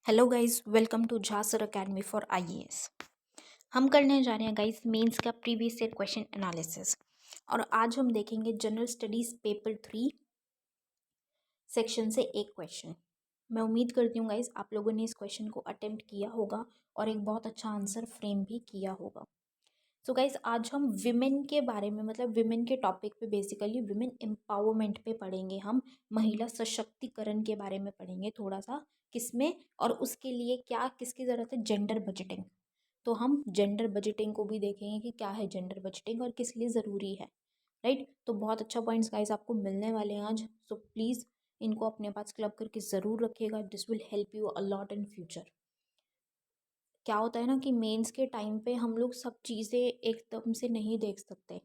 Hello guys, welcome to Jha sir academy for IAS. हम करने जा रहे हैं गाइस मेंस का प्रीवियस ईयर क्वेश्चन एनालिसिस। और आज हम देखेंगे जनरल स्टडीज पेपर 3 सेक्शन से एक क्वेश्चन। मैं उम्मीद करती हूँ गाइस आप लोगों ने इस क्वेश्चन को अटेम्प्ट किया होगा और एक बहुत अच्छा आंसर फ्रेम भी किया होगा। सो गाइस आज हम विमेन के बारे में मतलब विमेन के टॉपिक पे बेसिकली विमेन एम्पावरमेंट पे पढ़ेंगे। हम महिला सशक्तिकरण के बारे में पढ़ेंगे थोड़ा सा किसमें, और उसके लिए क्या किसकी ज़रूरत है, जेंडर बजटिंग। तो हम जेंडर बजटिंग को भी देखेंगे कि क्या है जेंडर बजटिंग और किस लिए ज़रूरी है। राइट, तो बहुत अच्छा पॉइंट्स गाइस आपको मिलने वाले हैं आज। सो प्लीज़ इनको अपने पास क्लब करके ज़रूर रखिएगा। This will help you a lot in future. क्या होता है ना कि मेंस के टाइम पे हम लोग सब चीज़ें एकदम से नहीं देख सकते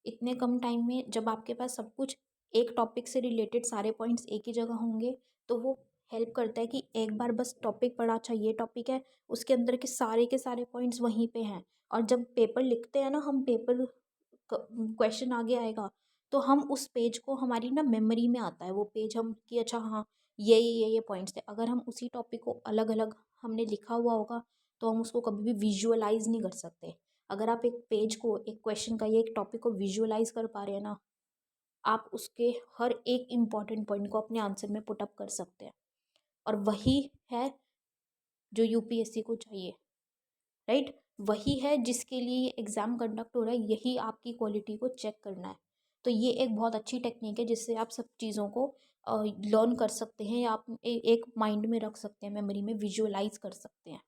इतने कम टाइम में। जब आपके पास सब कुछ एक टॉपिक से रिलेटेड सारे पॉइंट्स एक ही जगह होंगे तो वो हेल्प करता है कि एक बार बस टॉपिक पढ़ा, अच्छा ये टॉपिक है, उसके अंदर के सारे पॉइंट्स वहीं पे हैं। और जब पेपर लिखते हैं ना हम, पेपर क्वेश्चन आगे आएगा तो हम उस पेज को हमारी ना मेमोरी में आता है वो पेज, हम कि अच्छा हाँ ये पॉइंट्स थे। अगर हम उसी टॉपिक को अलग अलग हमने लिखा हुआ होगा तो हम उसको कभी भी विजुअलाइज नहीं कर सकते। अगर आप एक पेज को, एक क्वेश्चन का या एक टॉपिक को विजुअलाइज कर पा रहे हैं ना, आप उसके हर एक इम्पॉर्टेंट पॉइंट को अपने आंसर में पुटअप कर सकते हैं। और वही है जो यूपीएससी को चाहिए। राइट, वही है जिसके लिए ये एग्ज़ाम कंडक्ट हो रहा है, यही आपकी क्वालिटी को चेक करना है। तो ये एक बहुत अच्छी टेक्निक है जिससे आप सब चीज़ों को लर्न कर सकते हैं या आप एक माइंड में रख सकते हैं, मेमोरी में विजुअलाइज कर सकते हैं।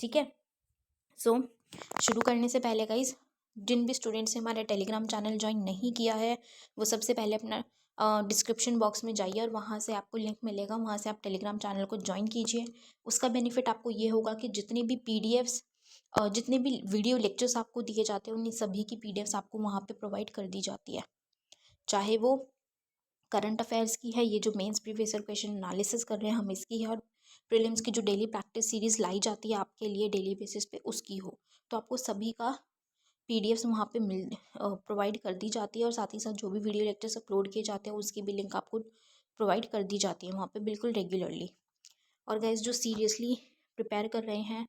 ठीक है, सो शुरू करने से पहले गाइज जिन भी स्टूडेंट्स ने हमारा टेलीग्राम चैनल ज्वाइन नहीं किया है वो सबसे पहले अपना डिस्क्रिप्शन बॉक्स में जाइए और वहाँ से आपको लिंक मिलेगा, वहाँ से आप टेलीग्राम चैनल को ज्वाइन कीजिए। उसका बेनिफिट आपको ये होगा कि जितने भी पीडीएफ्स जितने भी वीडियो लेक्चर्स आपको दिए जाते हैं उन सभी की पीडीएफ्स आपको वहाँ पे प्रोवाइड कर दी जाती है। चाहे वो करंट अफेयर्स की है, ये जो mains previous year question analysis कर रहे हैं हम इसकी है, और प्रीलिम्स की जो डेली प्रैक्टिस सीरीज लाई जाती है आपके लिए डेली बेसिस पे उसकी हो, तो आपको सभी का पीडीएफ्स वहाँ पे प्रोवाइड कर दी जाती है। और साथ ही साथ जो भी वीडियो लेक्चर्स अपलोड किए जाते हैं उसकी भी लिंक आपको प्रोवाइड कर दी जाती है वहाँ पे बिल्कुल रेगुलरली। और गाइज जो सीरियसली प्रिपेयर कर रहे हैं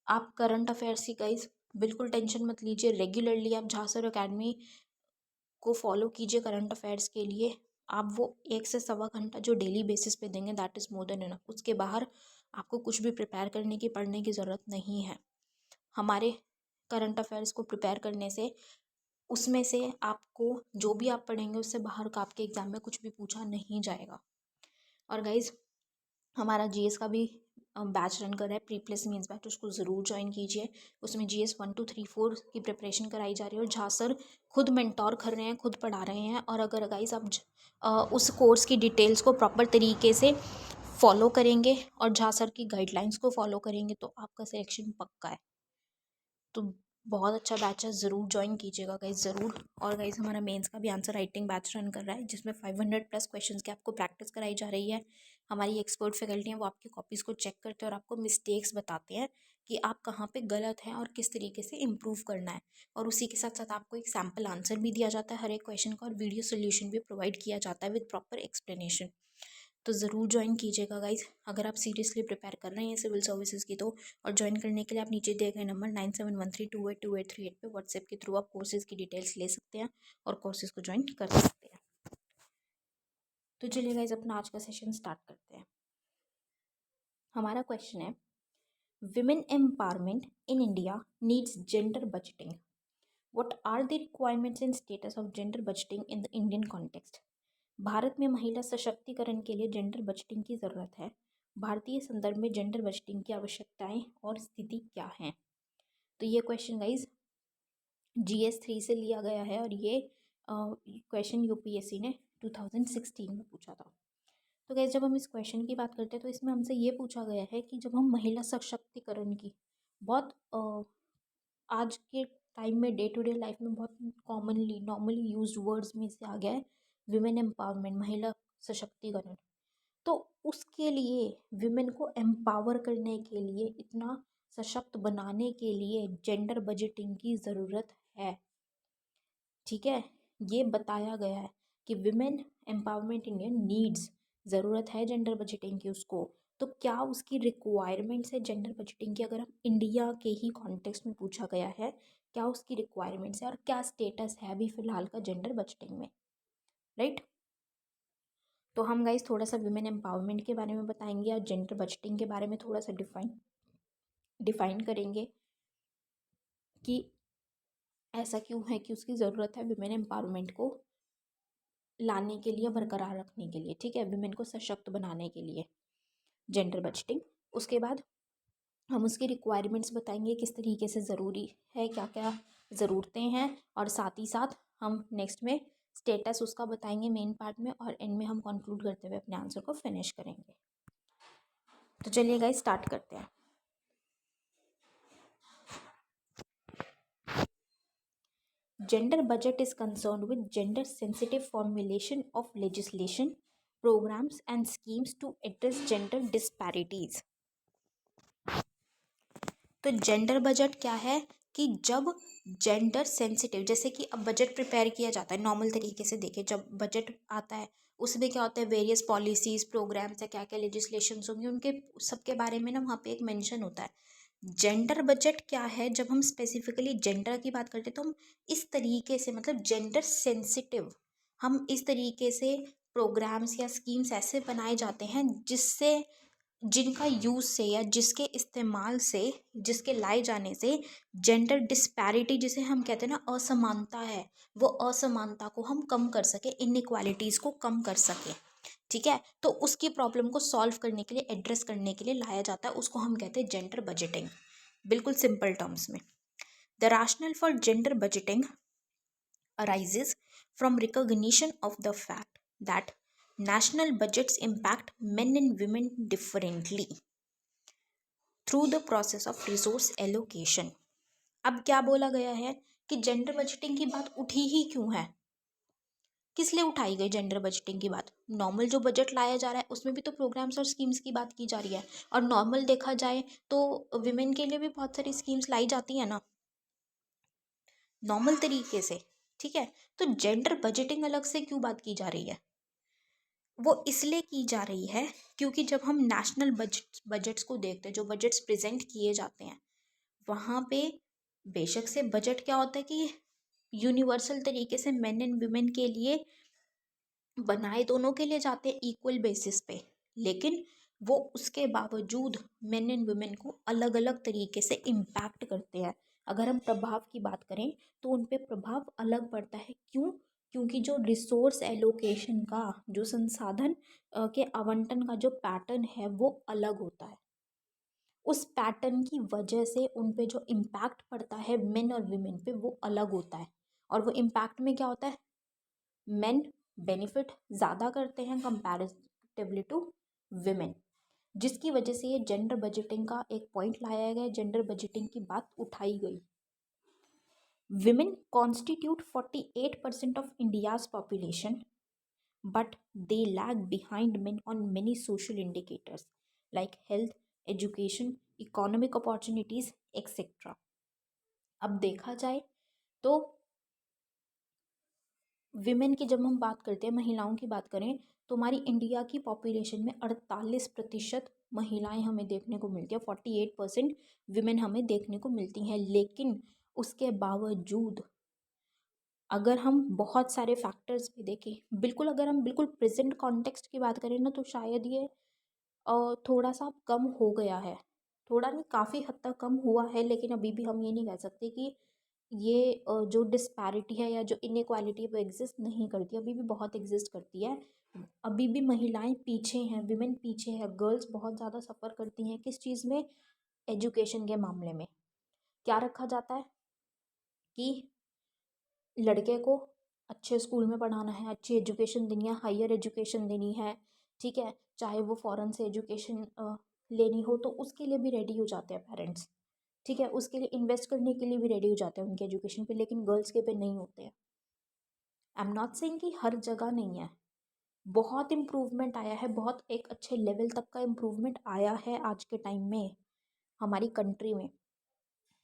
आप करंट अफेयर्स की, गाइज बिल्कुल टेंशन मत लीजिए। रेगुलरली आप झा सर अकेडमी को फॉलो कीजिए करंट अफेयर्स के लिए। आप वो 1 से 1.25 घंटा जो डेली बेसिस पे देंगे that is more than enough. उसके बाहर आपको कुछ भी प्रिपेयर करने की, पढ़ने की ज़रूरत नहीं है। हमारे करंट अफेयर्स को प्रिपेयर करने से, उसमें से आपको जो भी आप पढ़ेंगे उससे बाहर का आपके एग्ज़ाम में कुछ भी पूछा नहीं जाएगा। और गाइज़ हमारा जीएस का भी बैच रन कर रहा है, प्री प्लस मीन्स बैच, उसको ज़रूर ज्वाइन कीजिए। उसमें जीएस 1 2 3 4 की प्रिपरेशन कराई जा रही है और झा सर खुद मेंटोर कर रहे हैं, खुद पढ़ा रहे हैं। और अगर गाइस आप उस कोर्स की डिटेल्स को प्रॉपर तरीके से फॉलो करेंगे और झा सर की गाइडलाइंस को फॉलो करेंगे तो आपका सिलेक्शन पक्का है। तो बहुत अच्छा बैच है, ज़रूर ज्वाइन कीजिएगा गाइज ज़रूर। और गाइज हमारा मेंस का भी आंसर राइटिंग बैच रन कर रहा है जिसमें 500 प्लस क्वेश्चंस की आपको प्रैक्टिस कराई जा रही है। हमारी एक्सपर्ट फैकल्टी हैं, वो आपकी कॉपीज़ को चेक करते हैं और आपको मिस्टेक्स बताते हैं कि आप कहाँ पे गलत हैं और किस तरीके से इम्प्रूव करना है। और उसी के साथ साथ आपको एक सैम्पल आंसर भी दिया जाता है हर एक क्वेश्चन का, और वीडियो सोल्यूशन भी प्रोवाइड किया जाता है विद प्रॉपर एक्सप्लेनेशन। तो ज़रूर ज्वाइन कीजिएगा गाइज अगर आप सीरियसली प्रिपेयर कर रहे हैं सिविल सर्विसेज की तो। और ज्वाइन करने के लिए आप नीचे दिए गए नंबर 9713282838 पे व्हाट्सएप के थ्रू आप कोर्सेज़ की डिटेल्स ले सकते हैं और कोर्सेज़ को ज्वाइन कर सकते हैं। तो चलिए गाइज अपना आज का सेशन स्टार्ट करते हैं। हमारा क्वेश्चन है, women empowerment in India needs gender budgeting. What are the requirements and status of gender budgeting in the Indian context. Bharat में महिला सशक्तिकरण के लिए जेंडर बजटिंग की ज़रूरत है। भारतीय संदर्भ में जेंडर बजटिंग की आवश्यकताएं और स्थिति क्या हैं। तो ये क्वेश्चन गाइज GS 3 से लिया गया है और ये क्वेश्चन यूपीएससी ने 2016 में पूछा था। तो गाइज जब हम इस क्वेश्चन की बात करते हैं तो इसमें हमसे ये पूछा गया है कि जब हम महिला सशक्तिकरण की बहुत आज के टाइम में डे टू डे लाइफ में बहुत कॉमनली नॉर्मली यूज्ड वर्ड्स में से आ गया है विमेन एम्पावरमेंट, महिला सशक्तिकरण। तो उसके लिए विमेन को एम्पावर करने के लिए, इतना सशक्त बनाने के लिए जेंडर बजटिंग की ज़रूरत है। ठीक है, ये बताया गया है कि विमेन एम्पावरमेंट इंडिया नीड्स ज़रूरत है जेंडर बजटिंग की उसको, तो क्या उसकी रिक्वायरमेंट्स है जेंडर बजटिंग की? अगर हम इंडिया के ही कॉन्टेक्स्ट में पूछा गया है, क्या उसकी रिक्वायरमेंट्स है और क्या स्टेटस है अभी फ़िलहाल का जेंडर बजटिंग में, राइट? तो हम गाइस थोड़ा सा विमेन एम्पावरमेंट के बारे में बताएंगे और जेंडर बजटिंग के बारे में थोड़ा सा डिफाइन करेंगे कि ऐसा क्यों है कि उसकी ज़रूरत है विमेन एम्पावरमेंट को लाने के लिए, बरकरार रखने के लिए, ठीक है, विमेन को सशक्त बनाने के लिए जेंडर बजटिंग। उसके बाद हम उसकी रिक्वायरमेंट्स बताएंगे किस तरीके से ज़रूरी है, क्या क्या ज़रूरतें हैं, और साथ ही साथ हम नेक्स्ट में स्टेटस उसका बताएंगे मेन पार्ट में, और एंड में हम कंक्लूड करते हुए अपने आंसर को फिनिश करेंगे। तो चलिए गाइस स्टार्ट करते हैं। Gender budget is concerned with gender sensitive formulation of legislation, programs and schemes to address gender disparities. तो जेंडर बजट क्या है कि जब जेंडर सेंसिटिव, जैसे कि अब बजट प्रिपेयर किया जाता है नॉर्मल तरीके से, देखें जब बजट आता है उसमें क्या होता है, वेरियस पॉलिसीज प्रोग्राम्स या क्या क्या लेजिस्लेशंस होंगे उनके सबके बारे में ना वहाँ पे एक मेंशन होता है। जेंडर बजट क्या है, जब हम स्पेसिफिकली जेंडर की बात करते हैं तो हम इस तरीके से, मतलब जेंडर सेंसिटिव, हम इस तरीके से प्रोग्राम्स या स्कीम्स ऐसे बनाए जाते हैं जिससे, जिनका यूज़ से या जिसके इस्तेमाल से, जिसके लाए जाने से जेंडर डिस्पैरिटी जिसे हम कहते हैं ना, असमानता है, वो असमानता को हम कम कर सके, इनइक्वालिटीज़ को कम कर सके, ठीक है। तो उसकी प्रॉब्लम को सॉल्व करने के लिए, एड्रेस करने के लिए लाया जाता है, उसको हम कहते हैं जेंडर बजटिंग, बिल्कुल सिंपल टर्म्स में। The rationale for gender budgeting arises from recognition of the fact that national budgets impact men and women differently through the process of resource allocation. अब क्या बोला गया है कि जेंडर बजटिंग की बात उठी ही क्यों है, किस लिए उठाई गई जेंडर बजटिंग की बात? नॉर्मल जो बजट लाया जा रहा है उसमें भी तो प्रोग्राम्स और स्कीम्स की बात की जा रही है, और नॉर्मल देखा जाए तो विमेन के लिए भी बहुत सारी स्कीम्स लाई जाती है ना नॉर्मल तरीके से, ठीक है। तो जेंडर बजटिंग अलग से क्यों बात की जा रही है? वो इसलिए की जा रही है क्योंकि जब हम नेशनल बजट्स को देखते हैं, जो बजट्स प्रेजेंट किए जाते हैं, वहाँ पे बेशक से बजट क्या होता है कि यूनिवर्सल तरीके से मेन एंड वुमेन के लिए बनाए, दोनों के लिए जाते हैं इक्वल बेसिस पे, लेकिन वो उसके बावजूद मेन एंड वुमेन को अलग अलग तरीके से इम्पैक्ट करते हैं। अगर हम प्रभाव की बात करें तो उन पे प्रभाव अलग पड़ता है, क्यों? क्योंकि जो रिसोर्स एलोकेशन का, जो संसाधन के आवंटन का जो पैटर्न है वो अलग होता है। उस पैटर्न की वजह से उन पे जो इम्पैक्ट पड़ता है मेन और वुमेन पे वो अलग होता है, और वो इम्पैक्ट में क्या होता है, मेन बेनिफिट ज़्यादा करते हैं कंपैरेटिवली टू विमेन, जिसकी वजह से ये जेंडर बजटिंग का एक पॉइंट लाया गया, जेंडर बजटिंग की बात उठाई गई। Women constitute 48% of India's population, but they lag behind men on many social indicators like health, education, economic opportunities, etc. अब देखा जाए तो विमेन की जब हम बात करते हैं, महिलाओं की बात करें, तो हमारी इंडिया की पॉपुलेशन में 48% महिलाएं हमें देखने को मिलती है, 48% विमेन हमें देखने को मिलती हैं। लेकिन उसके बावजूद अगर हम बहुत सारे फैक्टर्स भी देखें, बिल्कुल अगर हम बिल्कुल प्रेजेंट कॉन्टेक्स्ट की बात करें ना, तो शायद ये थोड़ा सा कम हो गया है, थोड़ा नहीं काफ़ी हद तक कम हुआ है, लेकिन अभी भी हम ये नहीं कह सकते कि ये जो डिस्पैरिटी है या जो इनइक्वालिटी है वो एग्जिस्ट नहीं करती, अभी भी बहुत एग्जिस्ट करती है। अभी भी महिलाएं पीछे हैं, विमेन पीछे है, गर्ल्स बहुत ज़्यादा सफ़र करती हैं किस चीज़ में, एजुकेशन के मामले में। क्या रखा जाता है कि लड़के को अच्छे स्कूल में पढ़ाना है, अच्छी एजुकेशन देनी है, हायर एजुकेशन देनी है, ठीक है, चाहे वो फॉरेन से एजुकेशन लेनी हो तो उसके लिए भी रेडी हो जाते हैं पेरेंट्स, ठीक है, उसके लिए इन्वेस्ट करने के लिए भी रेडी हो जाते हैं उनके एजुकेशन पे, लेकिन गर्ल्स के पे नहीं होते हैं। आई एम नॉट सेइंग कि हर जगह नहीं है, बहुत इम्प्रूवमेंट आया है, बहुत एक अच्छे लेवल तक का इम्प्रूवमेंट आया है आज के टाइम में हमारी कंट्री में,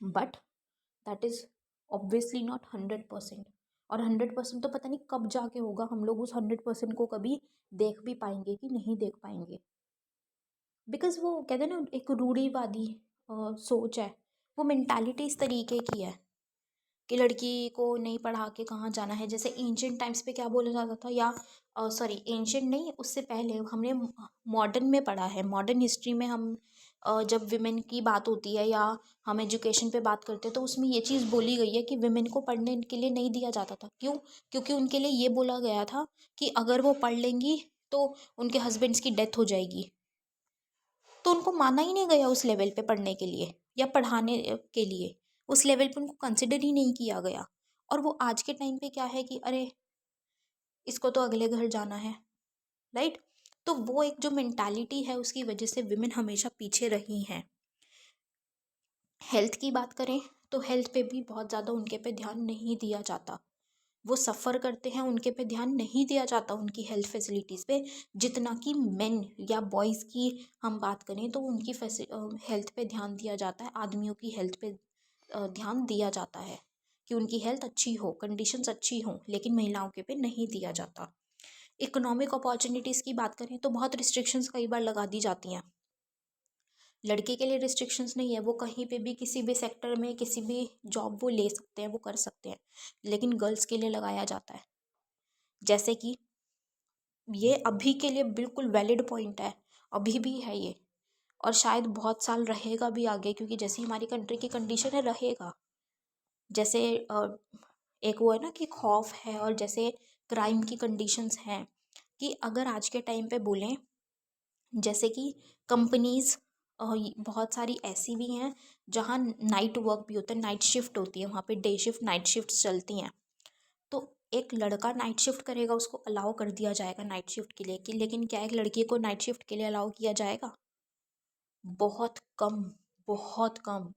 but that is obviously not 100%। और 100% तो पता नहीं कब जाके होगा, हम लोग उस 100% को कभी देख भी पाएंगे कि नहीं देख पाएंगे। बिकॉज वो कहते हैं ना, एक रूढ़िवादी सोच है, वो मेंटालिटी इस तरीके की है कि लड़की को नहीं पढ़ा के कहाँ जाना है। जैसे एंशियंट टाइम्स पे क्या बोला जाता था, या सॉरी एंशियंट नहीं, उससे पहले हमने मॉडर्न में पढ़ा है, मॉडर्न हिस्ट्री में हम जब विमेन की बात होती है या हम एजुकेशन पे बात करते हैं तो उसमें ये चीज़ बोली गई है कि विमेन को पढ़ने के लिए नहीं दिया जाता था। क्यों? क्योंकि उनके लिए ये बोला गया था कि अगर वो पढ़ लेंगी तो उनके हस्बैंड्स की डेथ हो जाएगी। तो उनको माना ही नहीं गया उस लेवल पे पढ़ने के लिए या पढ़ाने के लिए, उस लेवल पे उनको कंसिडर ही नहीं किया गया। और वो आज के टाइम पे क्या है कि अरे इसको तो अगले घर जाना है, राइट। तो वो एक जो मेंटालिटी है उसकी वजह से विमेन हमेशा पीछे रही हैं। हेल्थ की बात करें तो हेल्थ पे भी बहुत ज़्यादा उनके पे ध्यान नहीं दिया जाता। वो सफ़र करते हैं, उनके पे ध्यान नहीं दिया जाता उनकी हेल्थ फैसिलिटीज़ पे, जितना कि मेन या बॉयज़ की हम बात करें तो उनकी हेल्थ पे ध्यान दिया जाता है। आदमियों की हेल्थ पे ध्यान दिया जाता है कि उनकी हेल्थ अच्छी हो, कंडीशंस अच्छी हों, लेकिन महिलाओं के पे नहीं दिया जाता। इकोनॉमिक अपॉर्चुनिटीज़ की बात करें तो बहुत रिस्ट्रिक्शंस कई बार लगा दी जाती हैं। लड़के के लिए रिस्ट्रिक्शंस नहीं है, वो कहीं पे भी किसी भी सेक्टर में किसी भी जॉब वो ले सकते हैं, वो कर सकते हैं, लेकिन गर्ल्स के लिए लगाया जाता है। जैसे कि ये अभी के लिए बिल्कुल वैलिड पॉइंट है, अभी भी है ये, और शायद बहुत साल रहेगा भी आगे, क्योंकि जैसी हमारी कंट्री की कंडीशन है रहेगा। जैसे एक वो है ना कि खौफ है, और जैसे क्राइम की कंडीशंस हैं, कि अगर आज के टाइम पे बोलें, जैसे कि कंपनीज़ बहुत सारी ऐसी भी हैं जहाँ नाइट वर्क भी होता है, नाइट शिफ्ट होती है, वहाँ पे डे शिफ्ट नाइट शिफ्ट चलती हैं। तो एक लड़का नाइट शिफ्ट करेगा, उसको अलाउ कर दिया जाएगा नाइट शिफ्ट के लिए, कि लेकिन क्या एक लड़की को नाइट शिफ्ट के लिए अलाउ किया जाएगा? बहुत कम, बहुत कम।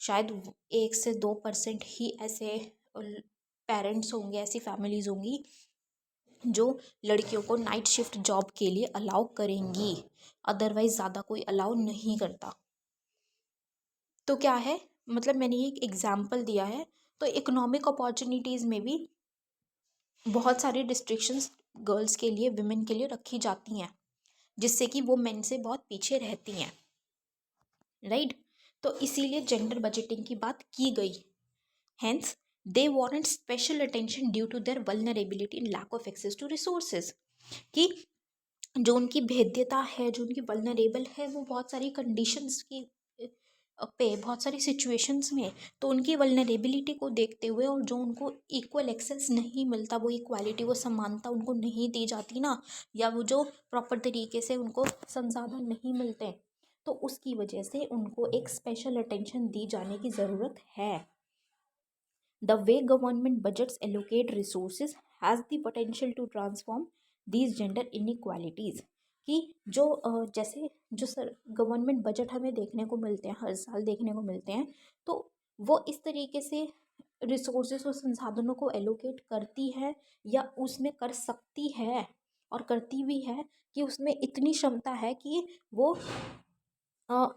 शायद 1 से 2% ही ऐसे पेरेंट्स होंगे, ऐसी फैमिलीज़ होंगी जो लड़कियों को नाइट शिफ्ट जॉब के लिए अलाउ करेंगी, अदरवाइज ज़्यादा कोई अलाउ नहीं करता। तो क्या है, मतलब मैंने ये एक एग्जाम्पल दिया है। तो इकोनॉमिक अपॉर्चुनिटीज़ में भी बहुत सारी रिस्ट्रिक्शंस गर्ल्स के लिए, विमेन के लिए रखी जाती हैं, जिससे कि वो मेन से बहुत पीछे रहती हैं, राइट। तो इसीलिए जेंडर बजटिंग की बात की गई। Hence they want special attention due to their vulnerability and lack of access to resources, कि जो उनकी भेद्यता है, जो उनकी वल्नरेबल है, वो बहुत सारी कंडीशंस की पे, बहुत सारी सिचुएशंस में, तो उनकी वल्नरेबिलिटी को देखते हुए, और जो उनको इक्वल एक्सेस नहीं मिलता, वो इक्वालिटी, वो समानता उनको नहीं दी जाती ना, या वो जो प्रॉपर तरीके से उनको संसाधन नहीं मिलते, तो उसकी वजह से उनको एक स्पेशल अटेंशन दी जाने की ज़रूरत है। The way government budgets allocate resources has the potential to transform these gender inequalities, कि जो जैसे जो सर गवर्नमेंट बजट हमें देखने को मिलते हैं, हर साल देखने को मिलते हैं, तो वो इस तरीके से रिसोर्सेस और संसाधनों को एलोकेट करती है, या उसमें कर सकती है और करती भी है, कि उसमें इतनी क्षमता है कि वो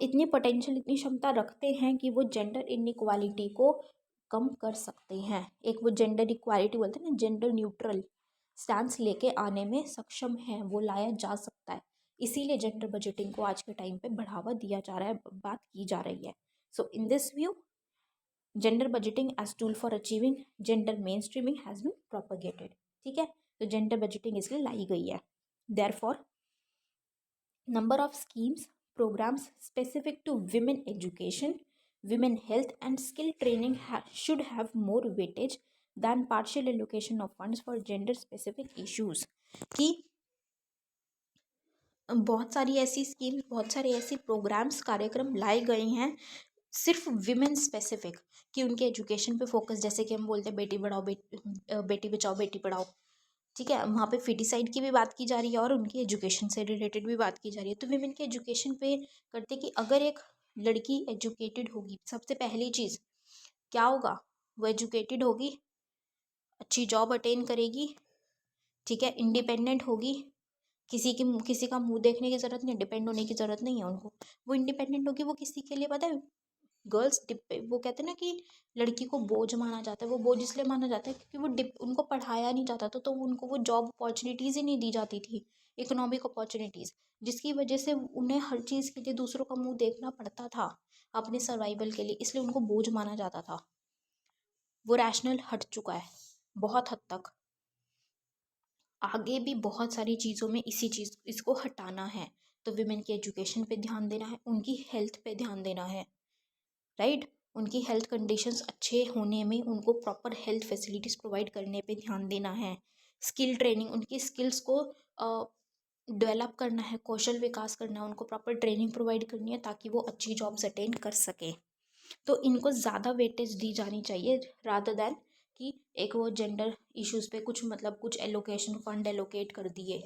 इतनी पोटेंशियल, इतनी क्षमता रखते हैं कि वो जेंडर इनइक्वालिटी को कम कर सकते हैं। एक वो जेंडर इक्वालिटी बोलते हैं ना, जेंडर न्यूट्रल स्टैंस लेके आने में सक्षम है, वो लाया जा सकता है। इसीलिए जेंडर बजटिंग को आज के टाइम पे बढ़ावा दिया जा रहा है, बात की जा रही है। So in this view, gender budgeting as tool for achieving gender mainstreaming has been propagated. ठीक है, तो जेंडर बजटिंग इसलिए लाई गई है। Therefore number of schemes, programs specific to women education, women health and skill training should have more weightage than partial allocation of funds for gender specific issues, कि बहुत सारी ऐसी स्कीम्स, बहुत सारे ऐसे प्रोग्राम्स, कार्यक्रम लाए गए हैं सिर्फ विमेन स्पेसिफिक, कि उनके एजुकेशन पे फोकस, जैसे कि हम बोलते हैं बेटी बढ़ाओ बेटी बचाओ बेटी पढ़ाओ, ठीक है, वहाँ पे फीटिसाइड की भी बात की जा रही है और उनकी एजुकेशन से रिलेटेड भी बात की जा रही है। तो विमेन के एजुकेशन पे करते कि अगर एक लड़की एजुकेटेड होगी, सबसे पहली चीज़ क्या होगा, वो एजुकेटेड होगी, अच्छी जॉब अटेन करेगी, ठीक है, इंडिपेंडेंट होगी, किसी का मुंह देखने की ज़रूरत नहीं, डिपेंड होने की ज़रूरत नहीं है उनको, वो इंडिपेंडेंट होगी, वो किसी के लिए पता है गर्ल्स वो कहते हैं ना कि लड़की को बोझ माना जाता है, वो बोझ इसलिए माना जाता है क्योंकि वो उनको पढ़ाया नहीं जाता था, तो उनको वो जॉब अपॉर्चुनिटीज़ ही नहीं दी जाती थी, इकोनॉमिक अपॉर्चुनिटीज़, जिसकी वजह से उन्हें हर चीज़ के लिए दूसरों का मुंह देखना पड़ता था अपने सर्वाइवल के लिए, इसलिए उनको बोझ माना जाता था। वो रैशनल हट चुका है बहुत हद तक। आगे भी बहुत सारी चीज़ों में इसको हटाना है। तो विमेन की एजुकेशन पे ध्यान देना है, उनकी हेल्थ पे ध्यान देना है, राइट। उनकी हेल्थ कंडीशंस अच्छे होने में उनको प्रॉपर हेल्थ फैसिलिटीज़ प्रोवाइड करने पे ध्यान देना है। स्किल ट्रेनिंग, उनकी स्किल्स को डेवलप करना है, कौशल विकास करना है, उनको प्रॉपर ट्रेनिंग प्रोवाइड करनी है ताकि वो अच्छी जॉब्स अटेंड कर सकें। तो इनको ज़्यादा वेटेज दी जानी चाहिए रादर दैन कि एक वो जेंडर इश्यूज़ पे कुछ मतलब कुछ एलोकेशन फंड एलोकेट कर दिए,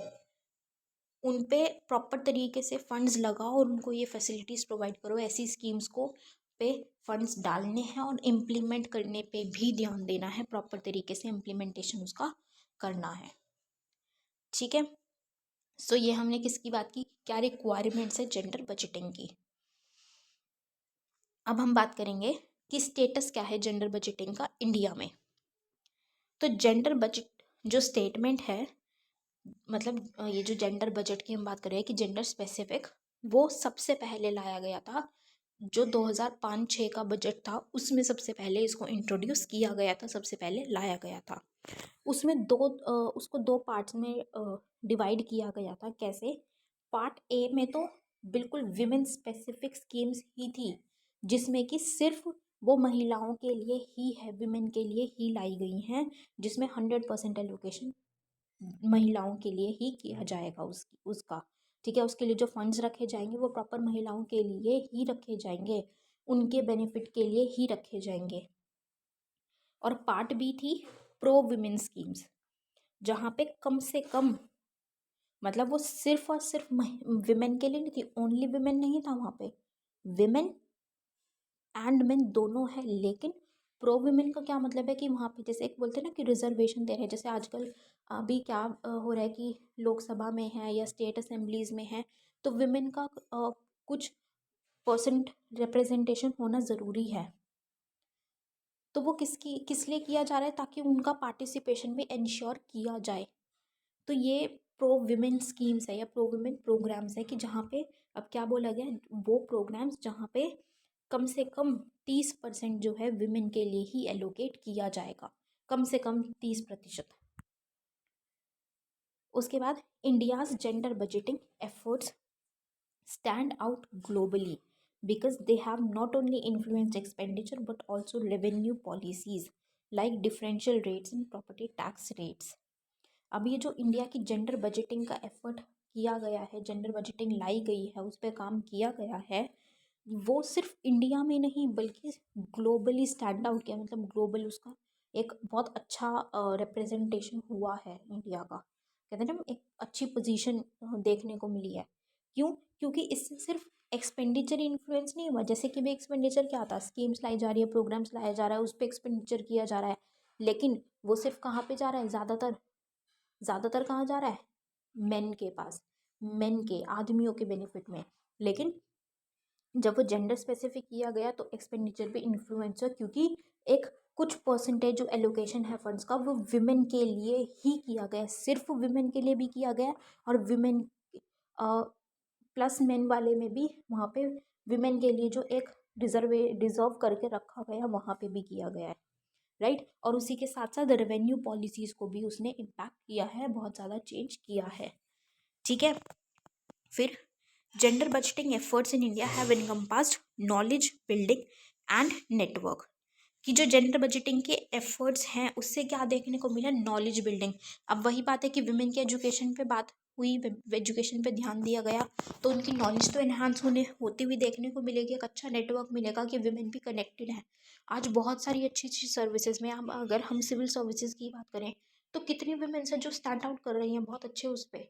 उन पे प्रॉपर तरीके से फंड्स लगाओ और उनको ये फैसिलिटीज़ प्रोवाइड करो। ऐसी स्कीम्स को पे फंड्स डालने हैं और इम्प्लीमेंट करने पे भी ध्यान देना है, प्रॉपर तरीके से इम्प्लीमेंटेशन उसका करना है, ठीक है। सो ये हमने किसकी बात की, क्या रिक्वायरमेंट्स है जेंडर बजटिंग की। अब हम बात करेंगे कि स्टेटस क्या है जेंडर बजटिंग का इंडिया में। तो जेंडर बजट जो स्टेटमेंट है, मतलब ये जो जेंडर बजट की हम बात कर रहे हैं कि जेंडर स्पेसिफिक, वो सबसे पहले लाया गया था जो 2005-06 का बजट था, उसमें सबसे पहले इसको इंट्रोड्यूस किया गया था, सबसे पहले लाया गया था। उसमें उसको दो पार्ट्स में डिवाइड किया गया था। कैसे? पार्ट ए में तो बिल्कुल विमेन स्पेसिफिक स्कीम्स ही थी, जिसमें कि सिर्फ वो महिलाओं के लिए ही है, विमेन के लिए ही लाई गई हैं, जिसमें 100% एलोकेशन महिलाओं के लिए ही किया जाएगा उसका, ठीक है। उसके लिए जो फंड्स रखे जाएंगे वो प्रॉपर महिलाओं के लिए ही रखे जाएंगे, उनके बेनिफिट के लिए ही रखे जाएंगे। और पार्ट बी थी प्रो विमेन स्कीम्स, जहाँ पे कम से कम मतलब वो सिर्फ और सिर्फ विमेन के लिए नहीं थी, ओनली विमेन नहीं था वहाँ पे, विमेन एंड मेन दोनों है। लेकिन प्रो विमेन का क्या मतलब है कि वहाँ पे जैसे एक बोलते हैं ना कि रिजर्वेशन दे रहे हैं, जैसे आजकल अभी क्या हो रहा है कि लोकसभा में है या स्टेट असेंबलीज में है, तो विमेन का कुछ परसेंट रिप्रेजेंटेशन होना ज़रूरी है। तो वो किस लिए किया जा रहा है, ताकि उनका पार्टिसिपेशन भी इंश्योर किया जाए। तो ये प्रो विमेन स्कीम्स है या प्रो विमेन प्रोग्राम्स है कि जहाँ पे अब क्या बोला गया है, वो प्रोग्राम्स जहाँ पे कम से कम 30% जो है विमेन के लिए ही एलोकेट किया जाएगा, कम से कम 30%। उसके बाद India's gender budgeting efforts stand out globally because they have not only influenced expenditure but also revenue policies like differential rates and property tax rates। अब ये जो इंडिया की जेंडर बजटिंग का एफर्ट किया गया है, जेंडर बजटिंग लाई गई है, उस पर काम किया गया है, वो सिर्फ इंडिया में नहीं बल्कि ग्लोबली स्टैंड आउट किया, मतलब ग्लोबल उसका एक बहुत अच्छा रिप्रेजेंटेशन हुआ है इंडिया का, कहते हैं ना एक अच्छी पोजीशन देखने को मिली है। क्यों? क्योंकि इससे सिर्फ एक्सपेंडिचर इन्फ्लुएंस नहीं हुआ, जैसे कि भी एक्सपेंडिचर क्या आता है, स्कीम्स लाई जा रही है, प्रोग्राम्स लाया जा रहा है, उस पर एक्सपेंडिचर किया जा रहा है, लेकिन वो सिर्फ कहाँ पे जा रहा है, ज़्यादातर कहाँ जा रहा है, मेन के पास, मेन के आदमियों के बेनिफिट में। लेकिन जब वो जेंडर स्पेसिफिक किया गया तो एक्सपेंडिचर पे इन्फ्लुएंस हुआ, क्योंकि एक कुछ परसेंटेज जो एलोकेशन है फंड्स का वो विमेन के लिए ही किया गया, सिर्फ विमेन के लिए भी किया गया, और विमेन प्लस मेन वाले में भी वहाँ पे विमेन के लिए जो एक रिजर्व करके रखा गया वहाँ पे भी किया गया है, राइट। और उसी के साथ साथ रेवेन्यू पॉलिसीज़ को भी उसने इम्पैक्ट किया है, बहुत ज़्यादा चेंज किया है, ठीक है। फिर gender budgeting efforts in India have encompassed knowledge building and network, कि जो जेंडर बजटिंग के एफर्ट्स हैं उससे क्या देखने को मिला, नॉलेज बिल्डिंग। अब वही बात है कि विमेन के एजुकेशन पे बात हुई, एजुकेशन पे ध्यान दिया गया, तो उनकी नॉलेज तो इन्हांस होती हुई देखने को मिलेगी, एक अच्छा नेटवर्क मिलेगा कि विमेन भी कनेक्टेड है। आज बहुत सारी अच्छी अच्छी सर्विसेज में, हम अगर हम सिविल सर्विसेज की बात करें तो कितनी विमेन्स हैं जो स्टैंड आउट कर रही हैं बहुत अच्छे उस पर,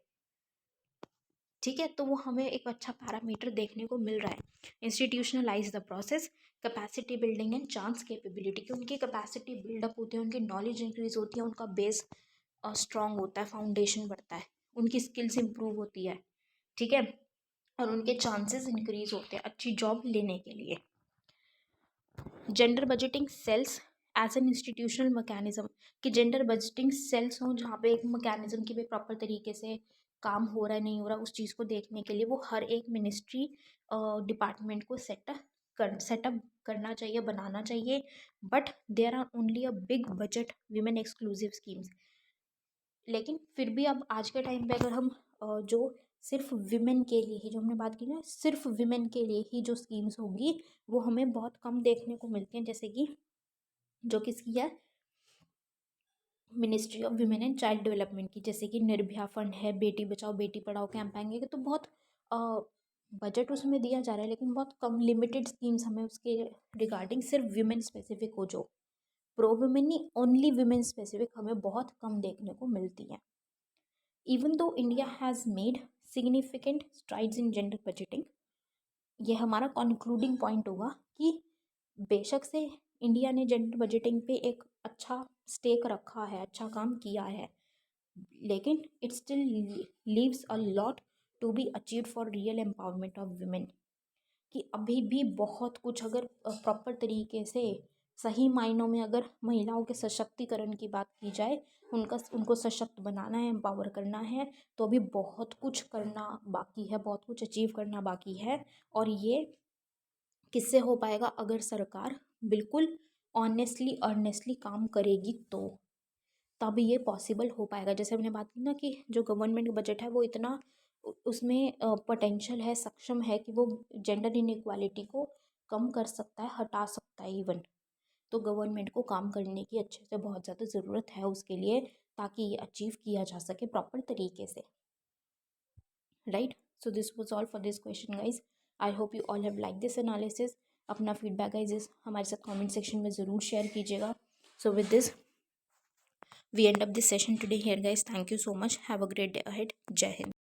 ठीक है। तो वो हमें एक अच्छा पैरामीटर देखने को मिल रहा है। Institutionalize the process, capacity building and chance capability, कि उनकी कैपेसिटी बिल्डअप होती है, उनकी नॉलेज इंक्रीज होती है, उनका बेस स्ट्रांग होता है, फाउंडेशन बढ़ता है, उनकी स्किल्स इंप्रूव होती है, ठीक है, और उनके चांसेस इंक्रीज होते हैं अच्छी जॉब लेने के लिए। Gender budgeting cells as an institutional mechanism, कि जेंडर बजटिंग सेल्स हों जहाँ पे एक मैकेनिज्म की भी प्रॉपर तरीके से काम हो रहा है नहीं हो रहा, उस चीज़ को देखने के लिए वो हर एक मिनिस्ट्री डिपार्टमेंट को सेटअप करना चाहिए, बनाना चाहिए। But there are only a big budget women exclusive schemes. लेकिन फिर भी अब आज के टाइम पे अगर हम जो सिर्फ विमेन के लिए ही, जो हमने बात की ना, सिर्फ विमेन के लिए ही जो स्कीम्स होंगी वो हमें बहुत कम देखने को मिलती हैं। जैसे कि जो किसकी है, ministry of women and child development की, जैसे कि निर्भया फंड है, बेटी बचाओ बेटी पढ़ाओ कैंपेन है, तो बहुत बजट उसमें दिया जा रहा है, लेकिन बहुत कम लिमिटेड स्कीम्स हमें उसके रिगार्डिंग सिर्फ विमेन स्पेसिफिक हो, जो प्रो वुमेन नहीं, ओनली विमेन स्पेसिफिक हमें बहुत कम देखने को मिलती हैं। Even though India has made significant strides in gender budgeting, ये हमारा कंक्लूडिंग पॉइंट होगा कि बेशक से इंडिया ने जेंडर बजटिंग पे एक अच्छा स्टेक रखा है, अच्छा काम किया है, लेकिन it still leaves a lot to be achieved for real empowerment of women. कि अभी भी बहुत कुछ, अगर प्रॉपर तरीके से सही मायनों में अगर महिलाओं के सशक्तिकरण की बात की जाए, उनको सशक्त बनाना है, एम्पावर करना है, तो अभी बहुत कुछ करना बाकी है, बहुत कुछ अचीव करना बाकी है। और ये किससे हो पाएगा, अगर सरकार बिल्कुल ऑनेस्टली अर्नेस्टली काम करेगी तो तब ये पॉसिबल हो पाएगा। जैसे हमने बात की ना कि जो गवर्नमेंट बजट है वो इतना उसमें पोटेंशियल है, सक्षम है कि वो जेंडर इनइक्वालिटी को कम कर सकता है, हटा सकता है इवन। तो गवर्नमेंट को काम करने की अच्छे से बहुत ज़्यादा ज़रूरत है उसके लिए, ताकि ये अचीव किया जा सके प्रॉपर तरीके से, right. So this was all for this question guys. I hope you all have like this analysis. अपना फीडबैक गाइज हमारे साथ कमेंट सेक्शन में ज़रूर शेयर कीजिएगा। So with this we end up this session today here guys. Thank you so much. Have a great day ahead. Jai Hind.